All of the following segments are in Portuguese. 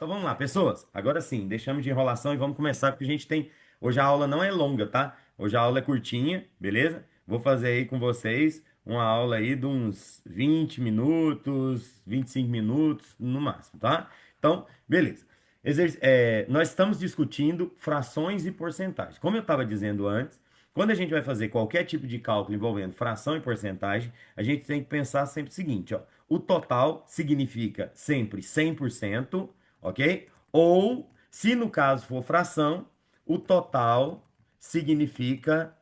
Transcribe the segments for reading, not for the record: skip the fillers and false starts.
Então vamos lá, pessoas. Agora sim, deixamos de enrolação e vamos começar, porque a gente tem. Hoje a aula não é longa, tá? Hoje a aula é curtinha, beleza? Vou fazer aí com vocês uma aula aí de uns 20 minutos, 25 minutos no máximo, tá? Então, beleza. Nós estamos discutindo frações e porcentagens. Como eu estava dizendo antes, quando a gente vai fazer qualquer tipo de cálculo envolvendo fração e porcentagem, a gente tem que pensar sempre o seguinte, ó. O total significa sempre 100%, ok? Ou, se no caso for fração, o total significa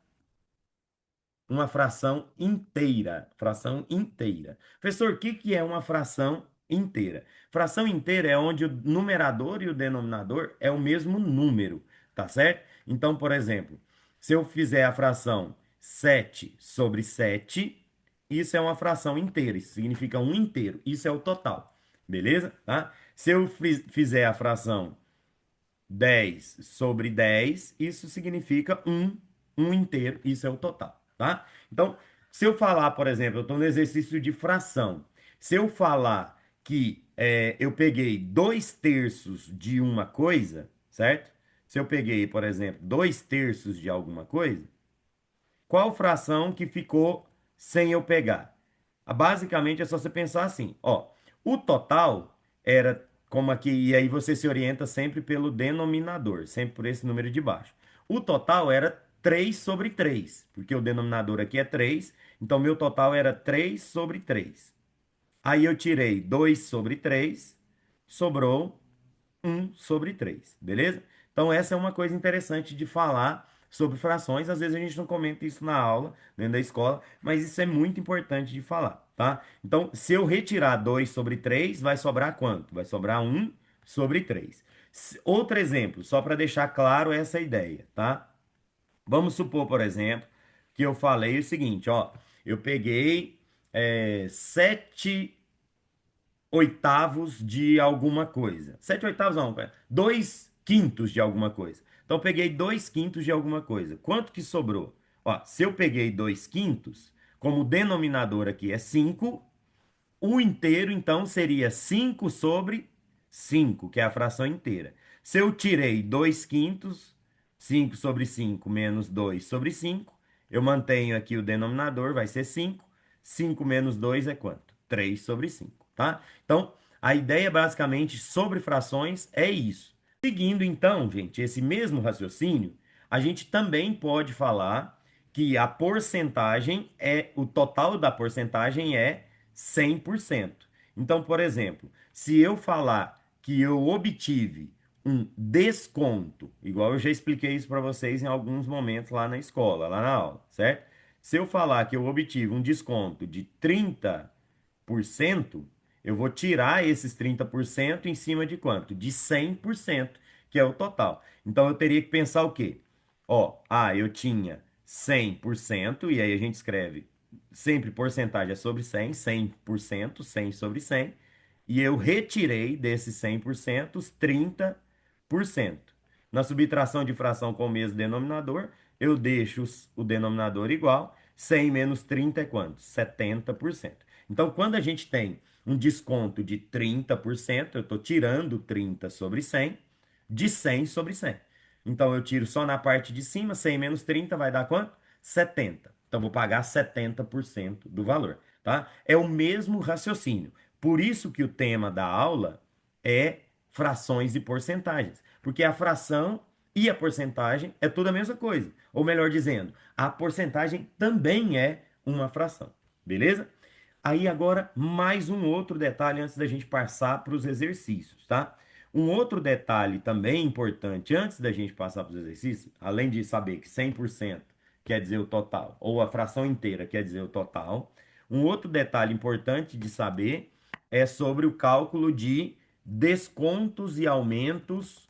uma fração inteira. Fração inteira. Professor, o que que é uma fração inteira? Fração inteira é onde o numerador e o denominador é o mesmo número, tá certo? Então, por exemplo, se eu fizer a fração 7 sobre 7, isso é uma fração inteira, isso significa um inteiro, isso é o total, beleza? Tá? Se eu fizer a fração 10 sobre 10, isso significa um inteiro, isso é o total, tá? Então, se eu falar, por exemplo, eu estou no exercício de fração, se eu falar que eu peguei 2 terços de uma coisa, certo? Se eu peguei, por exemplo, 2 terços de alguma coisa, qual fração que ficou sem eu pegar? Basicamente é só você pensar assim, ó, o total era como aqui, e aí você se orienta sempre pelo denominador, sempre por esse número de baixo. O total era 3 sobre 3, porque o denominador aqui é 3, então meu total era 3 sobre 3. Aí eu tirei 2 sobre 3, sobrou 1/3, beleza? Então, essa é uma coisa interessante de falar sobre frações. Às vezes a gente não comenta isso na aula, dentro da escola, mas isso é muito importante de falar, tá? Então, se eu retirar 2/3, vai sobrar quanto? Vai sobrar 1/3. Outro exemplo, só para deixar claro essa ideia, tá? Vamos supor, por exemplo, que eu falei o seguinte, ó, eu peguei 7/8 de alguma coisa. 7/8 não, 2/5 de alguma coisa. Então, eu peguei 2/5 de alguma coisa. Quanto que sobrou? Ó, se eu peguei 2/5, como o denominador aqui é 5, o inteiro, então, seria 5 sobre 5, que é a fração inteira. Se eu tirei 2/5, 5 sobre 5 menos 2 sobre 5, eu mantenho aqui o denominador, vai ser 5. 5 menos 2 é quanto? 3 sobre 5, tá? Então, a ideia basicamente sobre frações é isso. Seguindo, então, gente, esse mesmo raciocínio, a gente também pode falar que a porcentagem o total da porcentagem é 100%. Então, por exemplo, se eu falar que eu obtive um desconto, igual eu já expliquei isso para vocês em alguns momentos lá na escola, lá na aula, certo? Se eu falar que eu obtive um desconto de 30%, eu vou tirar esses 30% em cima de quanto? De 100%, que é o total. Então eu teria que pensar o quê? Ó, eu tinha 100%, e aí a gente escreve sempre porcentagem é sobre 100, 100%, 100 sobre 100, e eu retirei desses 100% os 30%. Na subtração de fração com o mesmo denominador, eu deixo o denominador igual, 100 menos 30 é quanto? 70%. Então, quando a gente tem um desconto de 30%, eu estou tirando 30 sobre 100, de 100 sobre 100. Então, eu tiro só na parte de cima, 100 menos 30 vai dar quanto? 70. Então, vou pagar 70% do valor, tá? É o mesmo raciocínio. Por isso que o tema da aula é frações e porcentagens, porque a fração e a porcentagem é tudo a mesma coisa. Ou melhor dizendo, a porcentagem também é uma fração, beleza? Aí agora mais um outro detalhe antes da gente passar para os exercícios, tá? Um outro detalhe também importante antes da gente passar para os exercícios, além de saber que 100% quer dizer o total, ou a fração inteira quer dizer o total, um outro detalhe importante de saber é sobre o cálculo de descontos e aumentos,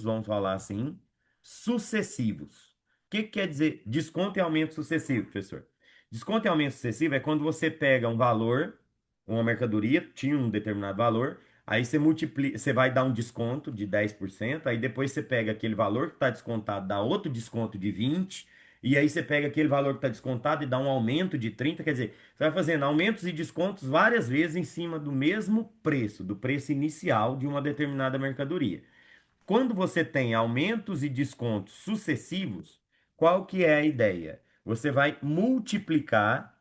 vamos falar assim, sucessivos. O que que quer dizer desconto e aumento sucessivo, professor? Desconto e aumento sucessivo é quando você pega um valor, uma mercadoria, tinha um determinado valor, aí você multiplica, você vai dar um desconto de 10%, aí depois você pega aquele valor que está descontado, dá outro desconto de 20%, e aí você pega aquele valor que está descontado e dá um aumento de 30, quer dizer, você vai fazendo aumentos e descontos várias vezes em cima do mesmo preço, do preço inicial de uma determinada mercadoria. Quando você tem aumentos e descontos sucessivos, qual que é a ideia? Você vai multiplicar,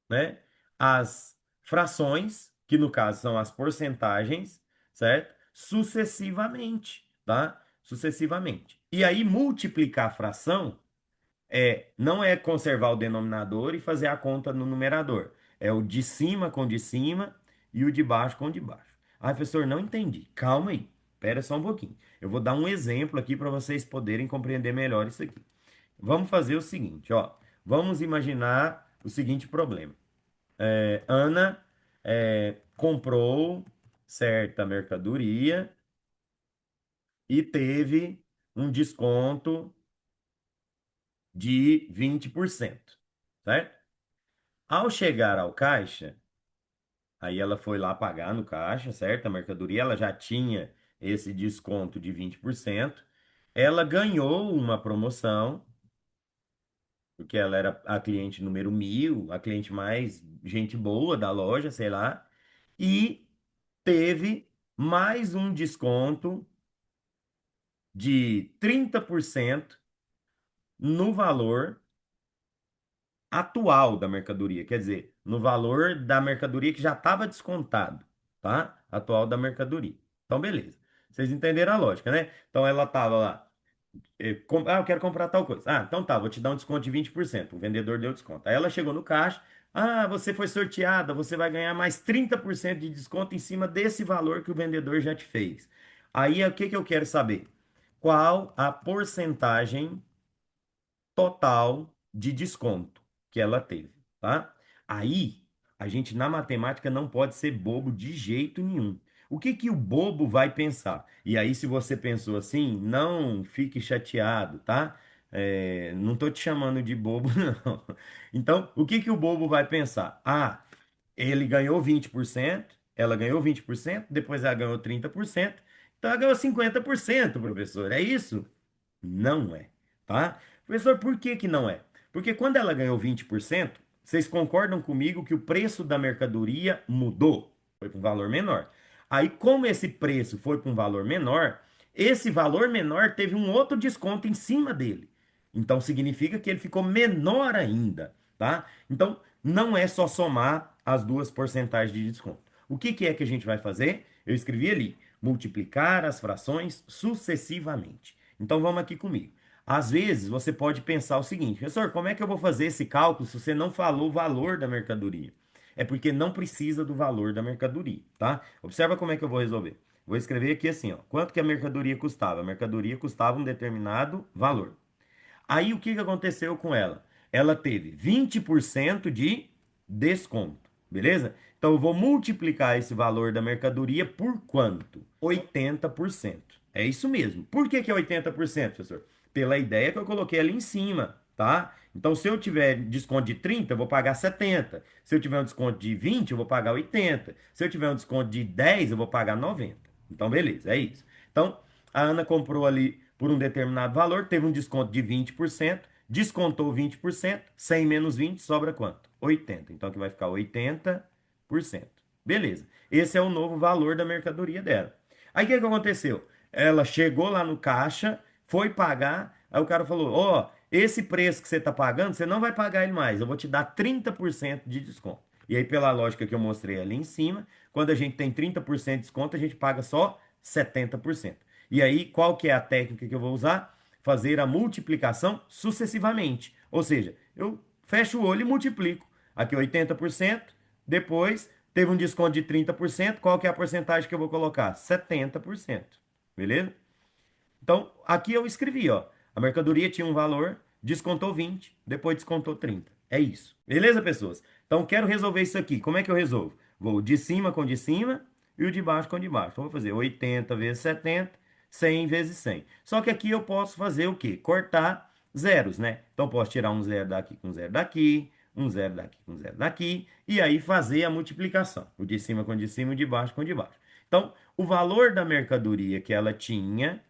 né, as frações, que no caso são as porcentagens, certo? Sucessivamente, tá? Sucessivamente. E aí multiplicar a fração não é conservar o denominador e fazer a conta no numerador. É o de cima com o de cima e o de baixo com o de baixo. Ah, professor, não entendi. Calma aí. Espera só um pouquinho. Eu vou dar um exemplo aqui para vocês poderem compreender melhor isso aqui. Vamos fazer o seguinte, ó. Vamos imaginar o seguinte problema. Ana comprou certa mercadoria e teve um desconto de 20%, certo? Ao chegar ao caixa, aí ela foi lá pagar no caixa, certo? A mercadoria ela já tinha esse desconto de 20%. Ela ganhou uma promoção, porque ela era a cliente número 1000, a cliente mais gente boa da loja, sei lá, e teve mais um desconto de 30% no valor atual da mercadoria, quer dizer, no valor da mercadoria que já estava descontado, tá? Atual da mercadoria. Então, beleza. Vocês entenderam a lógica, né? Então, ela estava lá, eu quero comprar tal coisa. Ah, então tá, vou te dar um desconto de 20%. O vendedor deu desconto. Aí ela chegou no caixa, você foi sorteada, você vai ganhar mais 30% de desconto em cima desse valor que o vendedor já te fez. Aí, o que que eu quero saber? Qual a porcentagem total de desconto que ela teve, tá? Aí, a gente na matemática não pode ser bobo de jeito nenhum. O que que o bobo vai pensar? E aí, se você pensou assim, não fique chateado, tá? Não tô te chamando de bobo, não. Então, o que que o bobo vai pensar? Ele ganhou 20%, ela ganhou 20%, depois ela ganhou 30%, então ela ganhou 50%, professor. É isso? Não é, tá? Professor, por que que não é? Porque quando ela ganhou 20%, vocês concordam comigo que o preço da mercadoria mudou? Foi para um valor menor. Aí, como esse preço foi para um valor menor, esse valor menor teve um outro desconto em cima dele. Então, significa que ele ficou menor ainda, tá? Então, não é só somar as duas porcentagens de desconto. O que que é que a gente vai fazer? Eu escrevi ali, multiplicar as frações sucessivamente. Então vamos aqui comigo. Às vezes você pode pensar o seguinte, professor, como é que eu vou fazer esse cálculo se você não falou o valor da mercadoria? É porque não precisa do valor da mercadoria, tá? Observa como é que eu vou resolver. Vou escrever aqui assim, ó. Quanto que a mercadoria custava? A mercadoria custava um determinado valor. Aí o que que aconteceu com ela? Ela teve 20% de desconto, beleza? Então eu vou multiplicar esse valor da mercadoria por quanto? 80%. É isso mesmo. Por que que é 80%, professor? Pela ideia que eu coloquei ali em cima, tá? Então se eu tiver desconto de 30, eu vou pagar 70. Se eu tiver um desconto de 20, eu vou pagar 80. Se eu tiver um desconto de 10, eu vou pagar 90. Então beleza, é isso. Então a Ana comprou ali por um determinado valor, teve um desconto de 20%, descontou 20%, 100 menos 20 sobra quanto? 80. Então aqui vai ficar 80%. Beleza. Esse é o novo valor da mercadoria dela. Aí o que que aconteceu? Ela chegou lá no caixa, foi pagar, aí o cara falou: Ó, esse preço que você está pagando, você não vai pagar ele mais, eu vou te dar 30% de desconto. E aí, pela lógica que eu mostrei ali em cima, quando a gente tem 30% de desconto, a gente paga só 70%. E aí, qual que é a técnica que eu vou usar? Fazer a multiplicação sucessivamente. Ou seja, eu fecho o olho e multiplico. Aqui 80%, depois teve um desconto de 30%, qual que é a porcentagem que eu vou colocar? 70%. Beleza? Então, aqui eu escrevi, ó. A mercadoria tinha um valor, descontou 20, depois descontou 30. É isso. Beleza, pessoas? Então, quero resolver isso aqui. Como é que eu resolvo? Vou de cima com de cima e o de baixo com de baixo. Então, vou fazer 80 vezes 70, 100 vezes 100. Só que aqui eu posso fazer o quê? Cortar zeros, né? Então, posso tirar um zero daqui com um zero daqui, um zero daqui com um zero daqui, e aí fazer a multiplicação. O de cima com o de cima e o de baixo com o de baixo. Então, o valor da mercadoria que ela tinha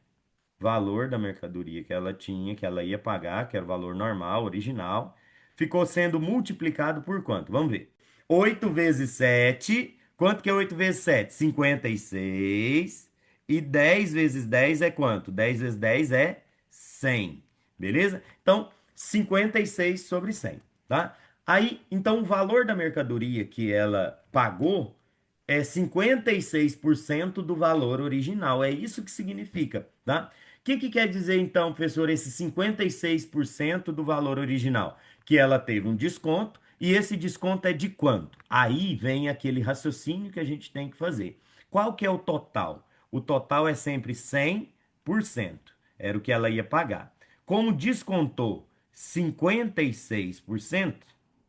valor da mercadoria que ela tinha, que ela ia pagar, que era o valor normal, original, ficou sendo multiplicado por quanto? Vamos ver. 8 vezes 7. Quanto que é 8 vezes 7? 56. E 10 vezes 10 é quanto? 10 vezes 10 é 100. Beleza? Então, 56 sobre 100, tá? Aí, então, o valor da mercadoria que ela pagou é 56% do valor original. É isso que significa, tá? O que que quer dizer, então, professor, esse 56% do valor original? Que ela teve um desconto e esse desconto é de quanto? Aí vem aquele raciocínio que a gente tem que fazer. Qual que é o total? O total é sempre 100%. Era o que ela ia pagar. Como descontou 56%,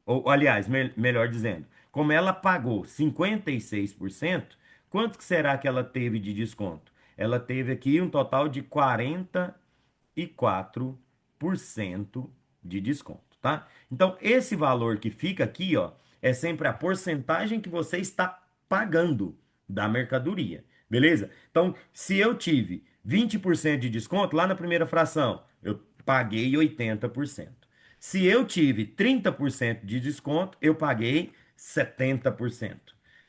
ou aliás, melhor dizendo, como ela pagou 56%, quanto que será que ela teve de desconto? Ela teve aqui um total de 44% de desconto, tá? Então, esse valor que fica aqui, ó, é sempre a porcentagem que você está pagando da mercadoria, beleza? Então, se eu tive 20% de desconto lá na primeira fração, eu paguei 80%. Se eu tive 30% de desconto, eu paguei 70%.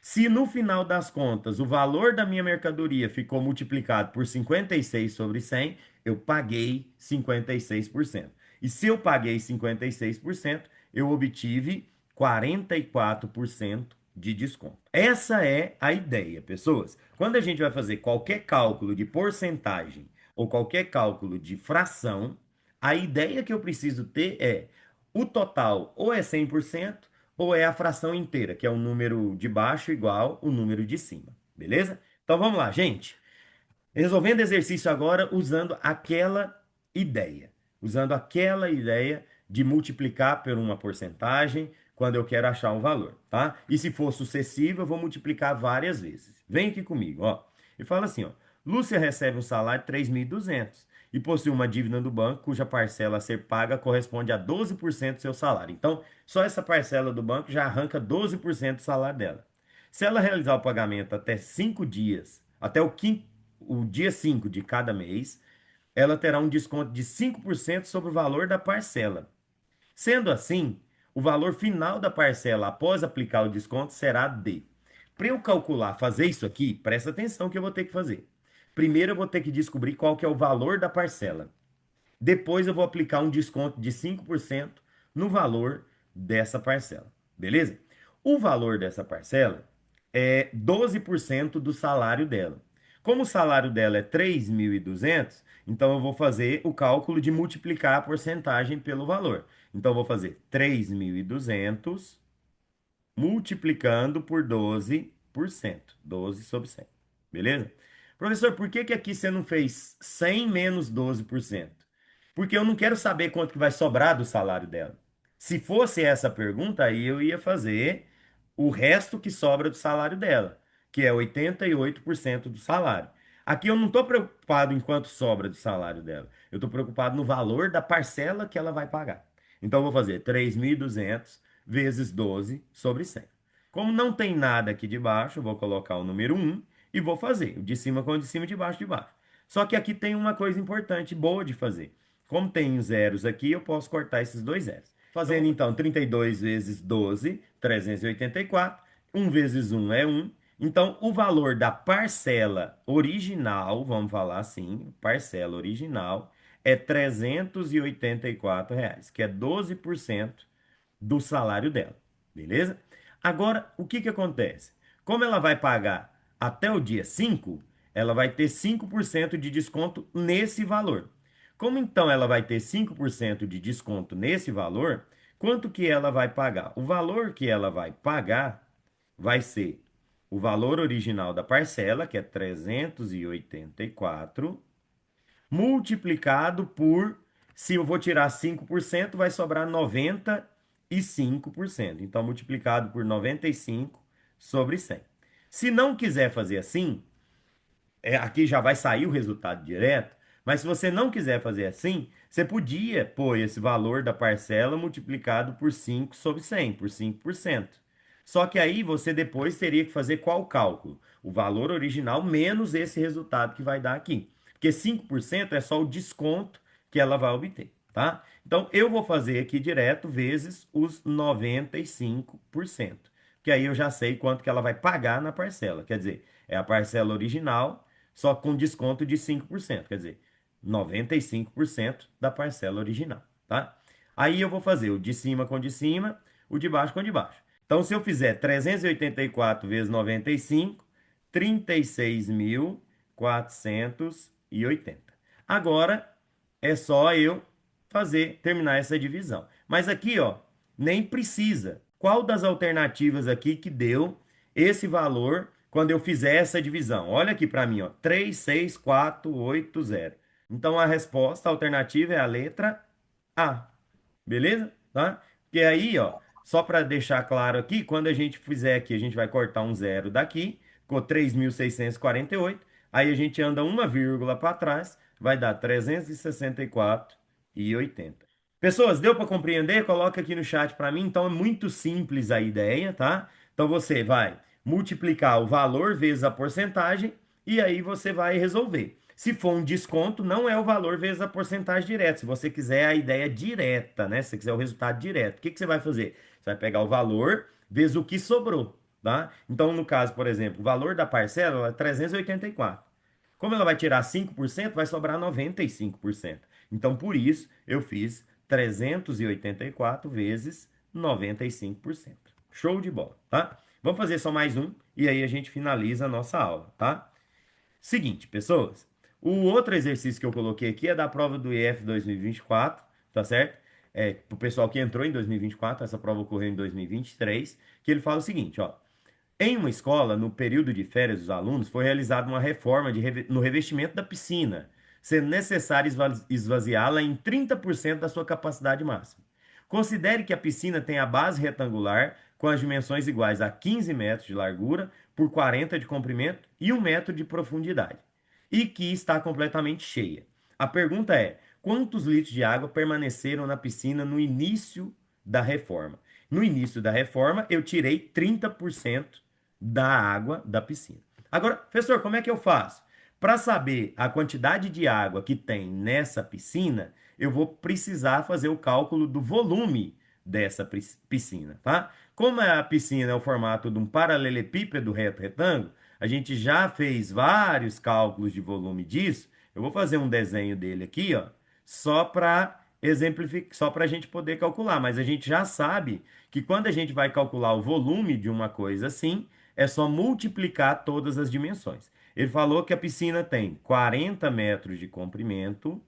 Se no final das contas o valor da minha mercadoria ficou multiplicado por 56 sobre 100, eu paguei 56%. E se eu paguei 56%, eu obtive 44% de desconto. Essa é a ideia, pessoas. Quando a gente vai fazer qualquer cálculo de porcentagem ou qualquer cálculo de fração, a ideia que eu preciso ter é o total ou é 100% ou é a fração inteira, que é o número de baixo igual o número de cima, beleza? Então vamos lá, gente. Resolvendo exercício agora usando aquela ideia de multiplicar por uma porcentagem quando eu quero achar um valor, tá? E se for sucessivo, eu vou multiplicar várias vezes. Vem aqui comigo, ó. E fala assim, ó. Lúcia recebe um salário de 3.200 e possui uma dívida do banco cuja parcela a ser paga corresponde a 12% do seu salário. Então, só essa parcela do banco já arranca 12% do salário dela. Se ela realizar o pagamento até 5 dias, até o dia 5 de cada mês, ela terá um desconto de 5% sobre o valor da parcela. Sendo assim, o valor final da parcela após aplicar o desconto será de. Para eu calcular, fazer isso aqui, presta atenção que eu vou ter que fazer. Primeiro eu vou ter que descobrir qual que é o valor da parcela. Depois eu vou aplicar um desconto de 5% no valor dessa parcela. Beleza? O valor dessa parcela é 12% do salário dela. Como o salário dela é 3.200, então eu vou fazer o cálculo de multiplicar a porcentagem pelo valor. Então eu vou fazer 3.200 multiplicando por 12%. 12 sobre 100. Beleza? Professor, por que que aqui você não fez 100 menos 12%? Porque eu não quero saber quanto que vai sobrar do salário dela. Se fosse essa a pergunta, aí eu ia fazer o resto que sobra do salário dela, que é 88% do salário. Aqui eu não estou preocupado em quanto sobra do salário dela. Eu estou preocupado no valor da parcela que ela vai pagar. Então eu vou fazer 3.200 vezes 12 sobre 100. Como não tem nada aqui de baixo, eu vou colocar o número 1 e vou fazer o de cima com o de cima e de baixo de baixo. Só que aqui tem uma coisa importante, boa de fazer. Como tem zeros aqui, eu posso cortar esses dois zeros. Fazendo então 32 vezes 12, 384. 1 vezes 1 é 1. Então, o valor da parcela original, vamos falar assim, parcela original, é R$ 384, que é 12% do salário dela, beleza? Agora, o que que acontece? Como ela vai pagar até o dia 5, ela vai ter 5% de desconto nesse valor. Como então ela vai ter 5% de desconto nesse valor, quanto que ela vai pagar? O valor que ela vai pagar vai ser o valor original da parcela, que é 384, multiplicado por, se eu vou tirar 5%, vai sobrar 95%. Então, multiplicado por 95 sobre 100. Se não quiser fazer assim, aqui já vai sair o resultado direto, mas se você não quiser fazer assim, você podia pôr esse valor da parcela multiplicado por 5 sobre 100, por 5%. Só que aí você depois teria que fazer qual cálculo? O valor original menos esse resultado que vai dar aqui. porque 5% é só o desconto que ela vai obter, tá? Então, eu vou fazer aqui direto vezes os 95%, que aí eu já sei quanto que ela vai pagar na parcela. Quer dizer, é a parcela original, só com desconto de 5%. Quer dizer, 95% da parcela original, tá? Aí eu vou fazer o de cima com de cima, o de baixo com de baixo. Então, se eu fizer 384 vezes 95, 36.480. Agora é só eu terminar essa divisão. Mas aqui, ó, nem precisa. Qual das alternativas aqui que deu esse valor quando eu fizer essa divisão? Olha aqui para mim, ó, 36480. Então a resposta a alternativa é a letra A. Beleza? Tá? Porque aí, ó, só para deixar claro aqui, quando a gente fizer aqui, a gente vai cortar um zero daqui, ficou 3.648. Aí a gente anda uma vírgula para trás, vai dar 364,80. Pessoas, deu para compreender? Coloca aqui no chat para mim. Então é muito simples a ideia, tá? Então você vai multiplicar o valor vezes a porcentagem e aí você vai resolver. Se for um desconto, não é o valor vezes a porcentagem direta. Se você quiser a ideia direta, né? Se você quiser o resultado direto, o que que você vai fazer? Você vai pegar o valor vezes o que sobrou, tá? Então, no caso, por exemplo, o valor da parcela é 384. Como ela vai tirar 5%, vai sobrar 95%. Então, por isso, eu fiz 384 vezes 95%. Show de bola, tá? Vamos fazer só mais um e aí a gente finaliza a nossa aula, tá? Seguinte, pessoas. O outro exercício que eu coloquei aqui é da prova do IF 2024, tá certo? É, pro pessoal que entrou em 2024, essa prova ocorreu em 2023, que ele fala o seguinte, ó. Em uma escola, no período de férias dos alunos, foi realizada uma reforma no revestimento da piscina, sendo necessário esvaziá-la em 30% da sua capacidade máxima. Considere que a piscina tem a base retangular com as dimensões iguais a 15 metros de largura por 40 de comprimento e 1 metro de profundidade, e que está completamente cheia. A pergunta é: quantos litros de água permaneceram na piscina no início da reforma? No início da reforma, eu tirei 30% da água da piscina. Agora, professor, como é que eu faço? Para saber a quantidade de água que tem nessa piscina, eu vou precisar fazer o cálculo do volume dessa piscina, tá? Como a piscina é o formato de um paralelepípedo reto retângulo, a gente já fez vários cálculos de volume disso. Eu vou fazer um desenho dele aqui, ó, só para exemplificar, só para a gente poder calcular. Mas a gente já sabe que quando a gente vai calcular o volume de uma coisa assim, é só multiplicar todas as dimensões. Ele falou que a piscina tem 40 metros de comprimento,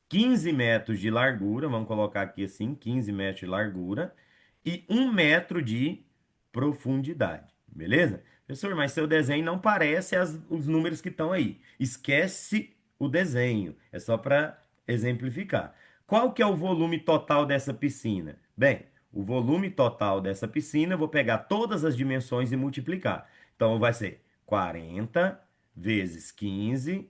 15 metros de largura, vamos colocar aqui assim, 15 metros de largura, e 1 metro de profundidade, beleza? Professor, mas seu desenho não parece os números que estão aí. Esquece o desenho, é só para exemplificar. Qual que é o volume total dessa piscina? Bem, o volume total dessa piscina, eu vou pegar todas as dimensões e multiplicar. Então, vai ser 40 vezes 15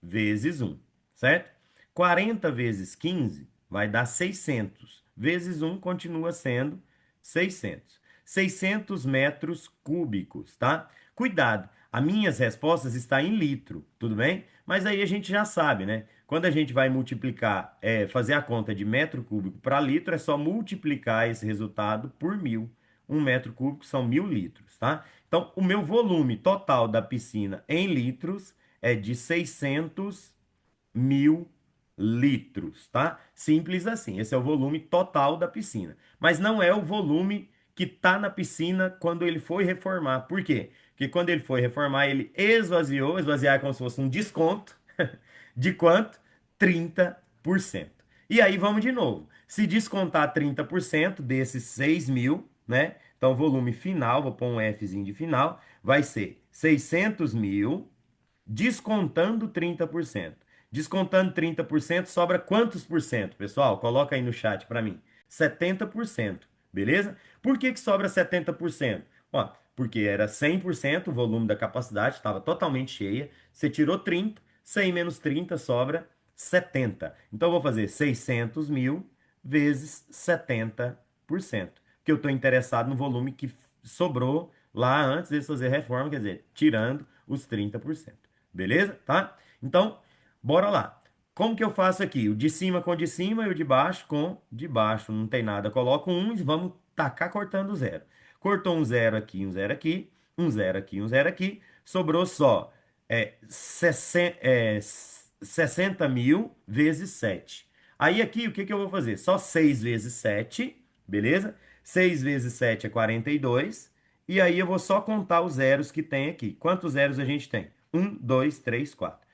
vezes 1, certo? 40 vezes 15 vai dar 600. Vezes 1 continua sendo 600. 600 metros cúbicos, tá? Cuidado, as minhas respostas estão em litro, tudo bem? Mas aí a gente já sabe, né? Quando a gente vai multiplicar, fazer a conta de metro cúbico para litro, é só multiplicar esse resultado por 1.000. 1 metro cúbico são 1.000 litros, tá? Então, o meu volume total da piscina em litros é de 600.000 litros, tá? Simples assim. Esse é o volume total da piscina. Mas não é o volume que está na piscina quando ele foi reformar. Por quê? Porque quando ele foi reformar, ele esvaziou. Esvaziar é como se fosse um desconto. De quanto? 30%. E aí vamos de novo. Se descontar 30% desses 6.000, né? Então, o volume final, vou pôr um Fzinho de final, vai ser 600.000 descontando 30%. Descontando 30%, sobra quantos por cento, pessoal? Coloca aí no chat para mim. 70%, beleza? Por que que sobra 70%? Ó, porque era 100% o volume da capacidade, estava totalmente cheia. Você tirou 30, 100 menos 30 sobra 70. Então, eu vou fazer 600.000 vezes 70%. Porque eu estou interessado no volume que sobrou lá antes de fazer reforma, quer dizer, tirando os 30%. Beleza? Tá? Então, bora lá. Como que eu faço aqui? O de cima com o de cima e o de baixo com de baixo. Não tem nada. Coloco um e vamos tacar cortando o zero. Cortou um zero aqui, um zero aqui, um zero aqui, um zero aqui. Sobrou só 60 mil vezes 7. Aí aqui, o que que eu vou fazer? Só 6 vezes 7, beleza? 6 vezes 7 é 42. E aí eu vou só contar os zeros que tem aqui. Quantos zeros a gente tem? Um, 2, 3, 4.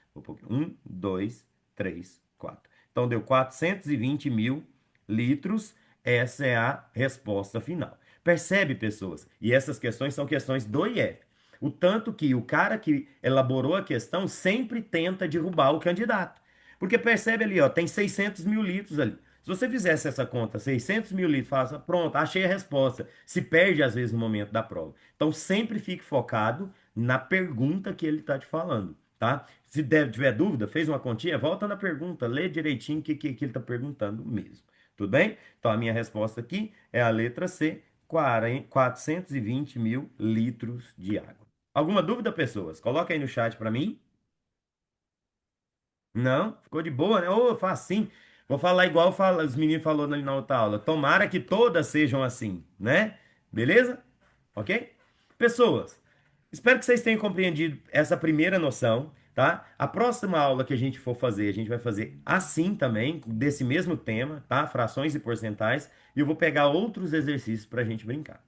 Um, 2, 3, 4. Então deu 420 mil litros. Essa é a resposta final. Percebe, pessoas? E essas questões são questões do IF. O tanto que o cara que elaborou a questão sempre tenta derrubar o candidato. Porque percebe ali, ó, tem 600 mil litros ali. Se você fizesse essa conta, 600 mil litros, fala assim, pronto, achei a resposta. Se perde, às vezes, no momento da prova. Então, sempre fique focado na pergunta que ele está te falando, tá? Se tiver dúvida, fez uma continha, volta na pergunta, lê direitinho o que ele está perguntando mesmo. Tudo bem? Então, a minha resposta aqui é a letra C, 420 mil litros de água. Alguma dúvida, pessoas? Coloca aí no chat para mim. Não, ficou de boa, né? Ô, facinho. Vou falar igual os meninos falaram ali na outra aula. Tomara que todas sejam assim, né? Beleza? Ok? Pessoas, espero que vocês tenham compreendido essa primeira noção, tá? A próxima aula que a gente for fazer, a gente vai fazer assim também, desse mesmo tema, tá? Frações e porcentais. E eu vou pegar outros exercícios para a gente brincar.